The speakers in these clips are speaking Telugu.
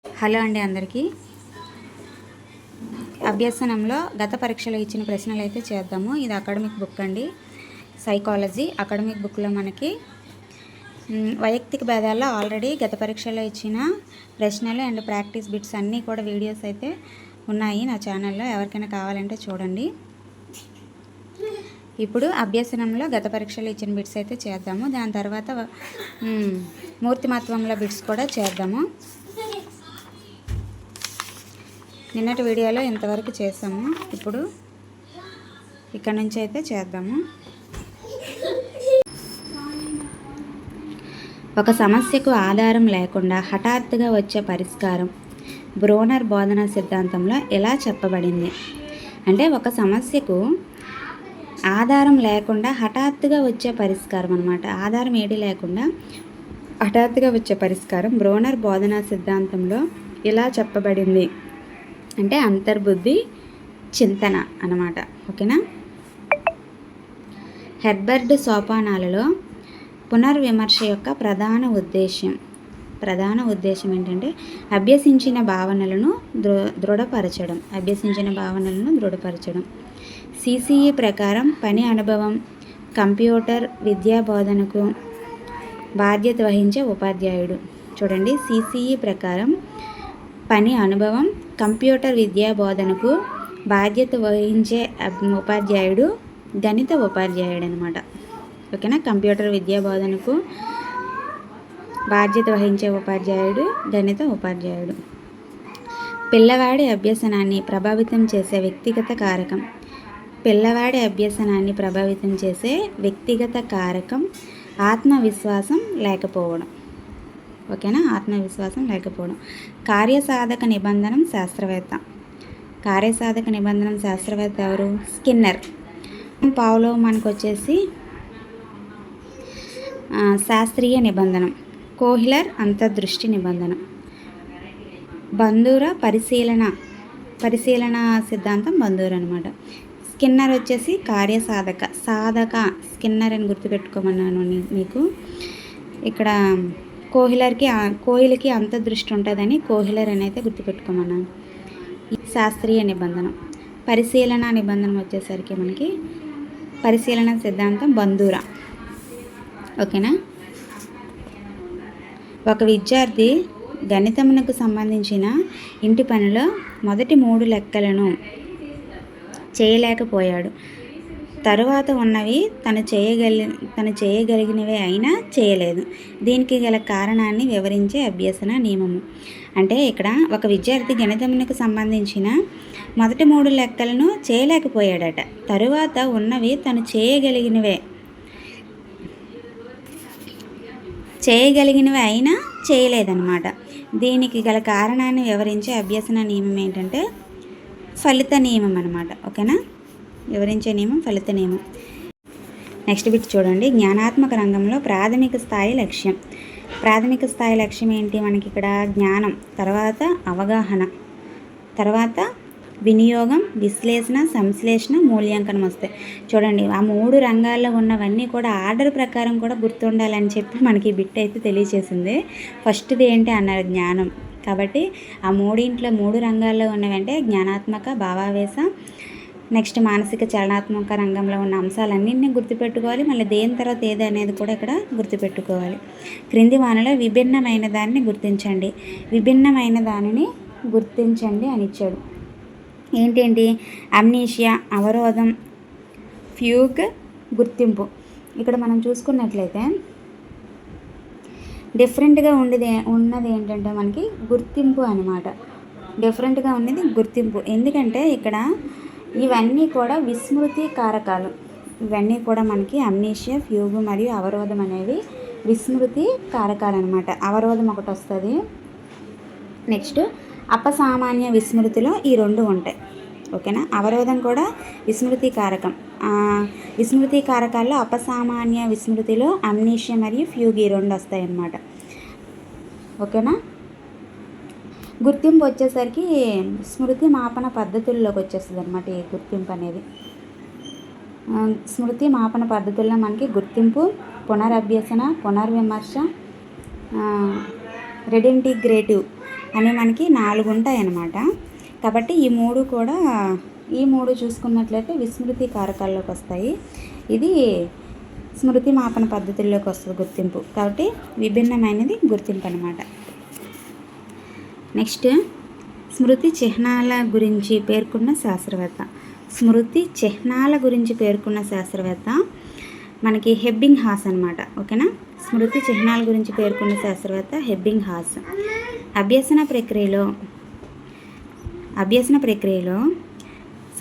హలో అండి అందరికీ. అభ్యసనంలో గత పరీక్షలో ఇచ్చిన ప్రశ్నలు అయితే చేద్దాము. ఇది అకాడమిక్ బుక్ అండి, సైకాలజీ అకాడమిక్ బుక్లో మనకి వైయక్తిక భేదాల్లో ఆల్రెడీ గత పరీక్షలో ఇచ్చిన ప్రశ్నలు అండ్ ప్రాక్టీస్ బిట్స్ అన్నీ కూడా వీడియోస్ అయితే ఉన్నాయి నా ఛానల్లో. ఎవరికైనా కావాలంటే చూడండి. ఇప్పుడు అభ్యసనంలో గత పరీక్షలో ఇచ్చిన బిట్స్ అయితే చేద్దాము. దాని తర్వాత మూర్తిమత్వంలో బిట్స్ కూడా చేద్దాము. నిన్నటి వీడియోలో ఇంతవరకు చేసాము. ఇప్పుడు ఇక్కడ నుంచి అయితే చేద్దాము. ఒక సమస్యకు ఆధారం లేకుండా హఠాత్తుగా వచ్చే పరిష్కారం బ్రోనర్ బోధనా సిద్ధాంతంలో ఎలా చెప్పబడింది? అంటే ఒక సమస్యకు ఆధారం లేకుండా హఠాత్తుగా వచ్చే పరిష్కారం అన్నమాట. ఆధారం ఏది లేకుండా హఠాత్తుగా వచ్చే పరిష్కారం బ్రోనర్ బోధనా సిద్ధాంతంలో ఎలా చెప్పబడింది అంటే అంతర్బుద్ధి చింతన అన్నమాట. ఓకేనా. హెర్బర్ట్ సోపానాలలో పునర్విమర్శ యొక్క ప్రధాన ఉద్దేశం ఏంటంటే అభ్యసించిన భావనలను దృఢపరచడం. సిసిఈ ప్రకారం పని అనుభవం కంప్యూటర్ విద్యా బోధనకు బాధ్యత వహించే ఉపాధ్యాయుడు. చూడండి, సిసిఈ ప్రకారం పని అనుభవం కంప్యూటర్ విద్యా బోధనకు బాధ్యత వహించే ఉపాధ్యాయుడు గణిత ఉపాధ్యాయుడు అనమాట. ఓకేనా. కంప్యూటర్ విద్యా బోధనకు బాధ్యత వహించే ఉపాధ్యాయుడు గణిత ఉపాధ్యాయుడు. పిల్లవాడి అభ్యసనాన్ని ప్రభావితం చేసే వ్యక్తిగత కారకం ఆత్మవిశ్వాసం లేకపోవడం. ఓకేనా. ఆత్మవిశ్వాసం లేకపోవడం. కార్యసాధక నిబంధనం శాస్త్రవేత్త ఎవరు? స్కిన్నర్. పావ్లోవ్ మనకు వచ్చేసి శాస్త్రీయ నిబంధనం. కోహ్లర్ అంతర్దృష్టి నిబంధనం. బందూరా పరిశీలన సిద్ధాంతం బందూరా అనమాట. స్కిన్నర్ వచ్చేసి సాధక స్కిన్నర్ అని గుర్తుపెట్టుకోమన్నాను మీకు. ఇక్కడ కోయిలకి అంతర్దృష్టి ఉంటుందని కోహ్లర్ అని అయితే గుర్తుపెట్టుకోమన్నాను. శాస్త్రీయ నిబంధనం. పరిశీలన నిబంధన వచ్చేసరికి మనకి పరిశీలన సిద్ధాంతం బందూరా. ఓకేనా. ఒక విద్యార్థి గణితమునకు సంబంధించిన ఇంటి పనిలో మొదటి 3 లెక్కలను చేయలేకపోయాడు. తరువాత ఉన్నవి తను చేయగలిగినవే అయినా చేయలేదు. దీనికి గల కారణాన్ని వివరించే అభ్యసన నియమము. అంటే ఇక్కడ ఒక విద్యార్థి గణితమునకు సంబంధించిన మొదటి 3 లెక్కలను చేయలేకపోయాడట. తరువాత ఉన్నవి తను చేయగలిగినవే అయినా చేయలేదన్నమాట. దీనికి గల కారణాన్ని వివరించే అభ్యసన నియమం ఏంటంటే ఫలిత నియమం అన్నమాట. ఓకేనా. వివరించే నియమం ఫలిత నియమం. నెక్స్ట్ బిట్ చూడండి. జ్ఞానాత్మక రంగంలో ప్రాథమిక స్థాయి లక్ష్యం ఏంటి? మనకి ఇక్కడ జ్ఞానం, తర్వాత అవగాహన, తర్వాత వినియోగం, విశ్లేషణ, సంశ్లేషణ, మూల్యాంకనం వస్తాయి. చూడండి, ఆ 3 రంగాల్లో ఉన్నవన్నీ కూడా ఆర్డర్ ప్రకారం కూడా గుర్తుండాలని చెప్పి మనకి బిట్ అయితే తెలియచేసింది. ఫస్ట్ది ఏంటి అన్నారు? జ్ఞానం. కాబట్టి ఆ 3 రంగాల్లో ఉన్నవంటే జ్ఞానాత్మక, భావావేశ, నెక్స్ట్ మానసిక చలనాత్మక రంగంలో ఉన్న అంశాలన్నింటినీ గుర్తుపెట్టుకోవాలి. మళ్ళీ దేని తర్వాత ఏది అనేది కూడా ఇక్కడ గుర్తుపెట్టుకోవాలి. క్రింది వానలో విభిన్నమైన దానిని గుర్తించండి అని ఇచ్చాడు. ఏంటేంటి? అమ్నీషియా, అవరోధం, ఫ్యూగ్, గుర్తింపు. ఇక్కడ మనం చూసుకున్నట్లయితే డిఫరెంట్గా ఉన్నది ఏంటంటే మనకి గుర్తింపు అనమాట. డిఫరెంట్గా ఉన్నది గుర్తింపు. ఎందుకంటే ఇక్కడ ఇవన్నీ కూడా విస్మృతి కారకాలు. ఇవన్నీ కూడా మనకి అమ్నీషియా, ఫ్యూగ్ మరియు అవరోధం అనేవి విస్మృతి కారకాలు అనమాట. అవరోధం ఒకటి వస్తుంది. నెక్స్ట్ అపసామాన్య విస్మృతిలో ఈ 2 ఉంటాయి. ఓకేనా. అవరోధం కూడా విస్మృతి కారకం. విస్మృతి కారకాల్లో అపసామాన్య విస్మృతిలో అమ్నీషియా మరియు ఫ్యూగ్ ఈ 2 వస్తాయి అన్నమాట. ఓకేనా. గుర్తింపు వచ్చేసరికి స్మృతి మాపన పద్ధతుల్లోకి వచ్చేస్తుంది అనమాట. ఈ గుర్తింపు అనేది స్మృతి మాపన పద్ధతుల్లో మనకి గుర్తింపు, పునరభ్యసన, పునర్విమర్శ, రెడింటిగ్రేటివ్ అని మనకి 4 ఉంటాయి అన్నమాట. కాబట్టి ఈ 3 చూసుకున్నట్లయితే విస్మృతి కారకాల్లోకి వస్తాయి. ఇది స్మృతి మాపన పద్ధతుల్లోకి వస్తుంది గుర్తింపు. కాబట్టి విభిన్నమైనది గుర్తింపు అన్నమాట. నెక్స్ట్ స్మృతి చిహ్నాల గురించి పేర్కొన్న శాస్త్రవేత్త. స్మృతి చిహ్నాల గురించి పేర్కొన్న శాస్త్రవేత్త మనకి హెబ్బింగ్హాస్ అనమాట. ఓకేనా. స్మృతి చిహ్నాల గురించి పేర్కొన్న శాస్త్రవేత్త హెబ్బింగ్హాస్. అభ్యసన ప్రక్రియలో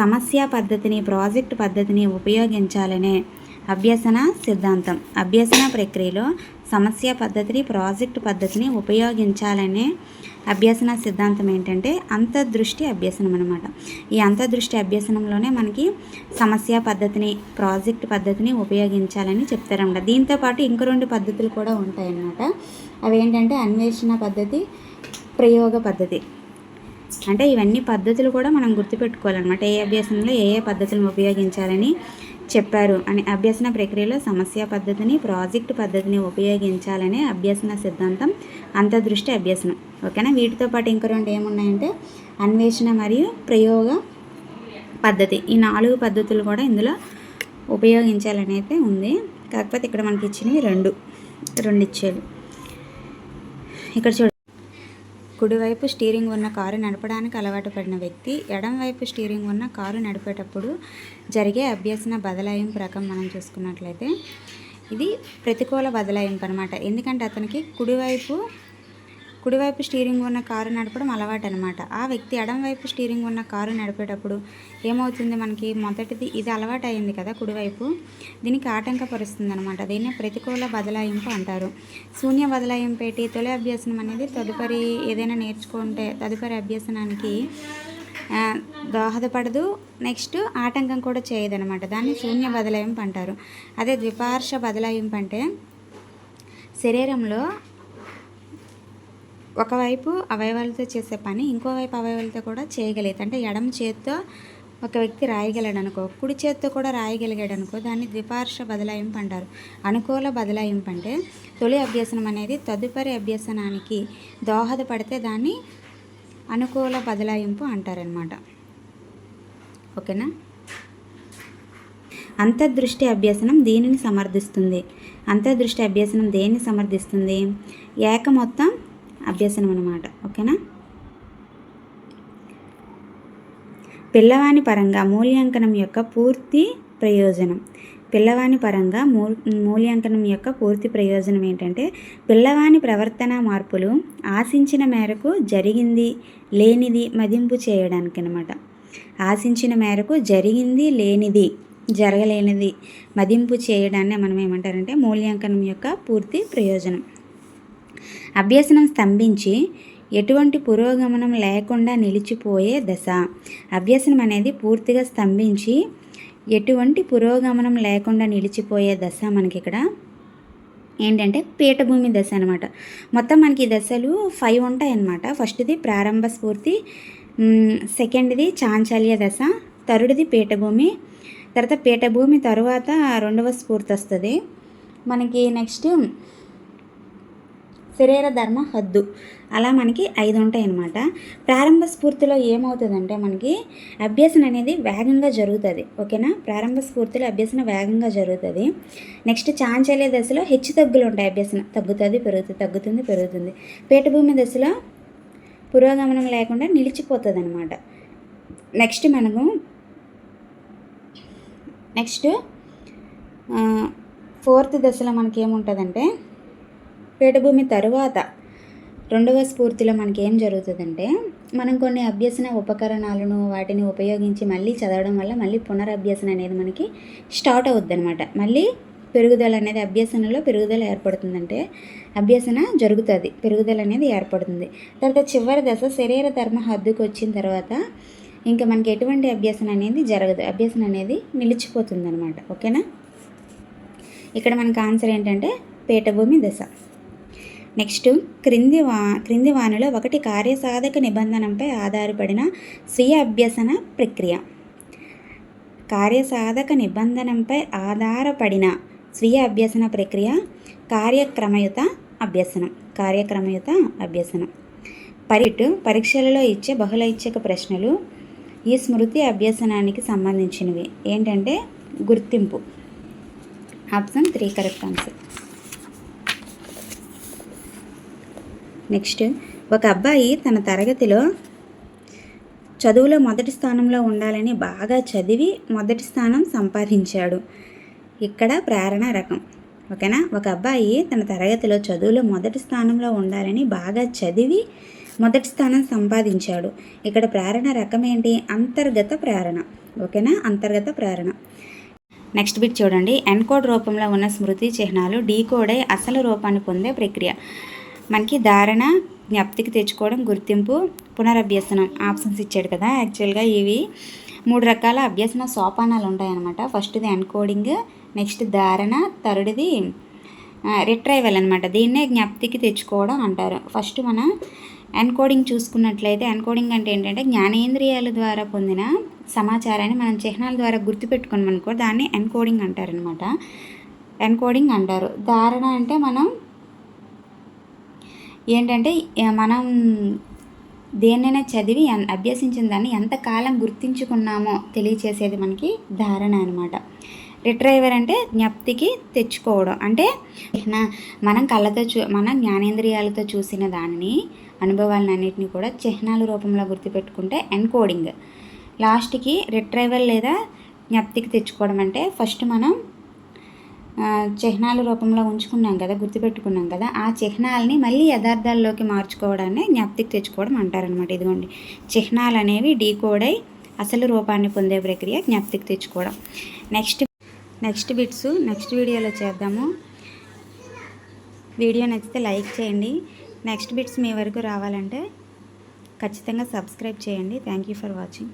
సమస్య పద్ధతిని, ప్రాజెక్ట్ పద్ధతిని ఉపయోగించాలనే అభ్యసన సిద్ధాంతం. అభ్యసన ప్రక్రియలో సమస్య పద్ధతిని, ప్రాజెక్ట్ పద్ధతిని ఉపయోగించాలనే అభ్యసన సిద్ధాంతం ఏంటంటే అంతర్దృష్టి అభ్యసనం అనమాట. ఈ అంతర్దృష్టి అభ్యసనంలోనే మనకి సమస్య పద్ధతిని, ప్రాజెక్ట్ పద్ధతిని ఉపయోగించాలని చెప్తారన్నమాట. దీంతోపాటు ఇంకో 2 పద్ధతులు కూడా ఉంటాయన్నమాట. అవి ఏంటంటే అన్వేషణ పద్ధతి, ప్రయోగ పద్ధతి. అంటే ఇవన్నీ పద్ధతులు కూడా మనం గుర్తుపెట్టుకోవాలన్నమాట. ఏ అభ్యసనంలో ఏ పద్ధతులను ఉపయోగించాలని చెప్పారు అని. అభ్యసన ప్రక్రియలో సమస్య పద్ధతిని, ప్రాజెక్ట్ పద్ధతిని ఉపయోగించాలనే అభ్యసన సిద్ధాంతం అంతర్దృష్టి అభ్యసనం. ఓకేనా. వీటితో పాటు ఇంకో 2 ఏమున్నాయంటే అన్వేషణ మరియు ప్రయోగ పద్ధతి. ఈ 4 పద్ధతులు కూడా ఇందులో ఉపయోగించాలని అయితే ఉంది. కాకపోతే ఇక్కడ మనకి ఇచ్చినవి 2 ఇచ్చేది. ఇక్కడ చూడండి, కుడివైపు స్టీరింగ్ ఉన్న కారు నడపడానికి అలవాటు పడిన వ్యక్తి ఎడంవైపు స్టీరింగ్ ఉన్న కారు నడిపేటప్పుడు జరిగే అభ్యసన బదలాయింపు రకం మనం చూసుకున్నట్లయితే ఇది ప్రతికూల బదలాయింపు అనమాట. ఎందుకంటే అతనికి కుడివైపు స్టీరింగ్ ఉన్న కారు నడపడం అలవాటు అనమాట. ఆ వ్యక్తి ఎడంవైపు స్టీరింగ్ ఉన్న కారు నడిపేటప్పుడు ఏమవుతుంది, మనకి మొదటిది ఇది అలవాటు అయింది కదా కుడివైపు, దీనికి ఆటంకపరుస్తుంది అనమాట. దీన్ని ప్రతికూల బదలాయింపు అంటారు. శూన్య బదలాయింపు ఏంటి? తొలి అభ్యసనం అనేది తదుపరి ఏదైనా నేర్చుకుంటే తదుపరి అభ్యసనానికి దోహదపడదు, నెక్స్ట్ ఆటంకం కూడా చేయదనమాట. దాన్ని శూన్య బదలాయింపు అంటారు. అదే ద్విపార్ష బదలాయింపు అంటే శరీరంలో ఒకవైపు అవయవాలతో చేసే పని ఇంకోవైపు అవయవాలతో కూడా చేయగలిగితే, అంటే ఎడమ చేత్తో ఒక వ్యక్తి రాయగలడు అనుకో, కుడి చేత్తో కూడా రాయగలిగాడు అనుకో, దాన్ని ద్విపార్ష బదలాయింపు అంటారు. అనుకూల బదలాయింపు అంటే తొలి అభ్యసనం అనేది తదుపరి అభ్యసనానికి దోహదపడితే దాన్ని అనుకూల బదలాయింపు అంటారనమాట. ఓకేనా. అంతర్దృష్టి అభ్యసనం దీనిని సమర్థిస్తుంది. అంతర్దృష్టి అభ్యసనం దేన్ని సమర్థిస్తుంది? ఏకమొత్తం అభ్యసనం అన్నమాట. ఓకేనా. పిల్లవాని పరంగా మూల్యాంకనం యొక్క పూర్తి ప్రయోజనం. పిల్లవాని పరంగా మూల్యాంకనం యొక్క పూర్తి ప్రయోజనం ఏంటంటే పిల్లవాని ప్రవర్తన మార్పులు ఆశించిన మేరకు జరిగింది లేనిది మదింపు చేయడానికి అన్నమాట. ఆశించిన మేరకు జరిగింది లేనిది జరగలేనిది మదింపు చేయడాన్ని మనం ఏమంటారంటే మూల్యాంకనం యొక్క పూర్తి ప్రయోజనం. అభ్యసనం స్తంభించి ఎటువంటి పురోగమనం లేకుండా నిలిచిపోయే దశ. అభ్యసనం అనేది పూర్తిగా స్తంభించి ఎటువంటి పురోగమనం లేకుండా నిలిచిపోయే దశ మనకి ఇక్కడ ఏంటంటే పీఠభూమి దశ అనమాట. మొత్తం మనకి ఈ దశలు 5 ఉంటాయన్నమాట. ఫస్ట్ది ప్రారంభ స్ఫూర్తి, సెకండ్ది చాంచల్య దశ, థర్డ్ది పీఠభూమి, తర్వాత పీఠభూమి తర్వాత 2వ స్ఫూర్తి వస్తుంది మనకి. నెక్స్ట్ శరీర ధర్మ హద్దు. అలా మనకి 5 ఉంటాయి అన్నమాట. ప్రారంభ స్ఫూర్తిలో ఏమవుతుందంటే మనకి అభ్యసన అనేది వేగంగా జరుగుతుంది. ఓకేనా. ప్రారంభ స్ఫూర్తిలో అభ్యసన వేగంగా జరుగుతుంది. నెక్స్ట్ చాంచల్య దశలో హెచ్చు తగ్గులు ఉంటాయి. అభ్యసన తగ్గుతుంది పెరుగుతుంది, తగ్గుతుంది పెరుగుతుంది. పీఠభూమి దశలో పురోగమనం లేకుండా నిలిచిపోతుంది అనమాట. నెక్స్ట్ 4th దశలో మనకి ఏముంటుందంటే పీఠభూమి తరువాత 2వ స్ఫూర్తిలో మనకి ఏం జరుగుతుందంటే మనం కొన్ని అభ్యసన ఉపకరణాలను వాటిని ఉపయోగించి మళ్ళీ చదవడం వల్ల మళ్ళీ పునరభ్యసన అనేది మనకి స్టార్ట్ అవుద్ది అనమాట. మళ్ళీ పెరుగుదల అనేది అభ్యసనలో పెరుగుదల ఏర్పడుతుందంటే అభ్యసన జరుగుతుంది, పెరుగుదల అనేది ఏర్పడుతుంది. తర్వాత చివరి దశ శరీర ధర్మ హద్దుకు వచ్చిన తర్వాత ఇంకా మనకి ఎటువంటి అభ్యసన అనేది జరగదు, అభ్యసన అనేది నిలిచిపోతుంది అనమాట. ఓకేనా. ఇక్కడ మనకి ఆన్సర్ ఏంటంటే పీఠభూమి దశ. నెక్స్ట్ క్రింది వానిలో ఒకటి కార్యసాధక నిబంధనపై ఆధారపడిన స్వీయ అభ్యసన ప్రక్రియ. కార్యసాధక నిబంధనపై ఆధారపడిన స్వీయ అభ్యసన ప్రక్రియ కార్యక్రమయుత అభ్యసనం. కార్యక్రమయుత అభ్యసనం. పరీక్షలలో ఇచ్చే బహుళైచ్ఛిక ప్రశ్నలు ఈ స్మృతి అభ్యసనానికి సంబంధించినవి. ఏంటంటే గుర్తింపు. Option 3 correct answer. నెక్స్ట్, ఒక అబ్బాయి తన తరగతిలో చదువులో మొదటి స్థానంలో ఉండాలని బాగా చదివి మొదటి స్థానం సంపాదించాడు. ఇక్కడ ప్రేరణ రకం. ఓకేనా. ఒక అబ్బాయి తన తరగతిలో చదువులో మొదటి స్థానంలో ఉండాలని బాగా చదివి మొదటి స్థానం సంపాదించాడు. ఇక్కడ ప్రేరణ రకం ఏంటి? అంతర్గత ప్రేరణ. ఓకేనా, అంతర్గత ప్రేరణ. నెక్స్ట్ బిట్ చూడండి. ఎన్కోడ్ రూపంలో ఉన్న స్మృతి చిహ్నాలు డీకోడ్ అయి అసలు రూపాన్ని పొందే ప్రక్రియ. మనకి ధారణ, జ్ఞప్తికి తెచ్చుకోవడం, గుర్తింపు, పునరభ్యసనం ఆప్షన్స్ ఇచ్చాడు కదా. యాక్చువల్గా ఇవి 3 రకాల అభ్యసన సోపానాలు ఉంటాయన్నమాట. ఫస్ట్ది ఎన్కోడింగ్, నెక్స్ట్ ధారణ, థర్డ్ది రిట్రైవల్ అనమాట. దీన్నే జ్ఞప్తికి తెచ్చుకోవడం అంటారు. ఫస్ట్ మన ఎన్కోడింగ్ చూసుకున్నట్లయితే, ఎన్కోడింగ్ అంటే ఏంటంటే జ్ఞానేంద్రియాల ద్వారా పొందిన సమాచారాన్ని మనం చిహ్నాల ద్వారా గుర్తుపెట్టుకున్నాం అనుకో, దాన్ని ఎన్కోడింగ్ అంటారనమాట. ఎన్కోడింగ్ అంటారు. ధారణ అంటే మనం ఏంటంటే మనం దేన్నైనా చదివి అభ్యసించిన దాన్ని ఎంతకాలం గుర్తించుకున్నామో తెలియచేసేది మనకి ధారణ అనమాట. రిట్రైవర్ అంటే జ్ఞప్తికి తెచ్చుకోవడం. అంటే మనం కళ్ళతో మన జ్ఞానేంద్రియాలతో చూసిన దానిని, అనుభవాలను అన్నింటినీ కూడా చిహ్నాల రూపంలో గుర్తుపెట్టుకుంటే ఎన్కోడింగ్. లాస్ట్కి రిట్రైవల్ లేదా జ్ఞప్తికి తెచ్చుకోవడం అంటే ఫస్ట్ మనం చిహ్నాల రూపంలో ఉంచుకున్నాం కదా, గుర్తుపెట్టుకున్నాం కదా, ఆ చిహ్నాలని మళ్ళీ యథార్థాల్లోకి మార్చుకోవడాన్ని జ్ఞప్తికి తెచ్చుకోవడం అంటారనమాట. ఇదిగోండి, చిహ్నాలు అనేవి డీకోడ్ అయి అసలు రూపాన్ని పొందే ప్రక్రియ జ్ఞప్తికి తెచ్చుకోవడం. నెక్స్ట్ బిట్స్ నెక్స్ట్ వీడియోలో చేద్దాము. వీడియో నచ్చితే లైక్ చేయండి. నెక్స్ట్ బిట్స్ మీ వరకు రావాలంటే ఖచ్చితంగా సబ్స్క్రైబ్ చేయండి. Thank you for watching.